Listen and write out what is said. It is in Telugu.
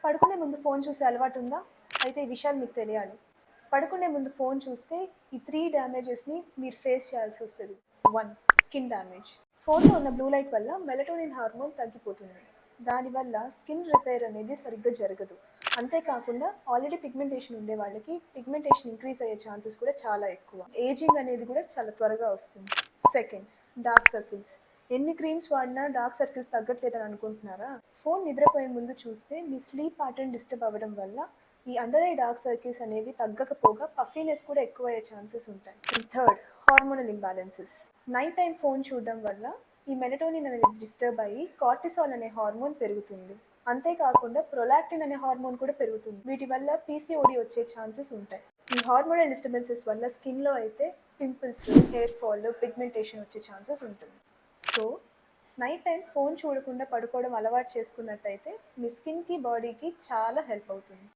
పడుకునే ముందు ఫోన్ చూసే అలవాటు ఉందా? అయితే ఈ విషయాలు మీకు తెలియాలి. పడుకునే ముందు ఫోన్ చూస్తే ఈ 3 డ్యామేజెస్‌ని మీరు ఫేస్ చేయాల్సి వస్తది. 1. Skin damage. ఫోన్‌లో ఉన్న బ్లూ లైట్ వల్ల మెలటోనిన్ హార్మోన్ తగ్గిపోతుంది. దానివల్ల స్కిన్ రిపేర్ అనేది సరిగ్గా జరగదు. అంతేకాకుండా ఆల్రెడీ పిగ్మెంటేషన్ ఉండే వాళ్ళకి పిగ్మెంటేషన్ ఇంక్రీజ్ అయ్యే ఛాన్సెస్ కూడా చాలా ఎక్కువ. ఏజింగ్ అనేది కూడా చాలా త్వరగా వస్తుంది. Second, dark circles. ఎన్ని క్రీమ్స్ వాడినా డార్క్ సర్కిల్స్ తగ్గట్లేదని అనుకుంటున్నారా? ఫోన్ నిద్రపోయే ముందు చూస్తే మీ స్లీప్ ప్యాటర్న్ డిస్టర్బ్ అవ్వడం వల్ల ఈ అండర్ ఐ డార్క్ సర్కిల్స్ అనేవి తగ్గకపోగా పఫీనెస్ కూడా ఎక్కువ అయ్యే ఛాన్సెస్ ఉంటాయి. Third, hormonal imbalances. Night time phone చూడడం వల్ల ఈ మెలటోనిన్ అనేది డిస్టర్బ్ అయ్యి కార్టిసాల్ అనే హార్మోన్ పెరుగుతుంది. అంతేకాకుండా ప్రొలాక్టిన్ అనే హార్మోన్ కూడా పెరుగుతుంది. వీటి వల్ల పీసీఓడి వచ్చే ఛాన్సెస్ ఉంటాయి. ఈ హార్మోనల్ డిస్టర్బెన్సెస్ వల్ల స్కిన్లో అయితే పింపుల్స్, హెయిర్ ఫాల్, పిగ్మెంటేషన్ వచ్చే ఛాన్సెస్ ఉంటుంది. సో నైట్ టైం ఫోన్ చూడకుండా పడుకోవడం అలవాటు చేసుకున్నట్టయితే మీ స్కిన్కి, బాడీకి చాలా హెల్ప్ అవుతుంది.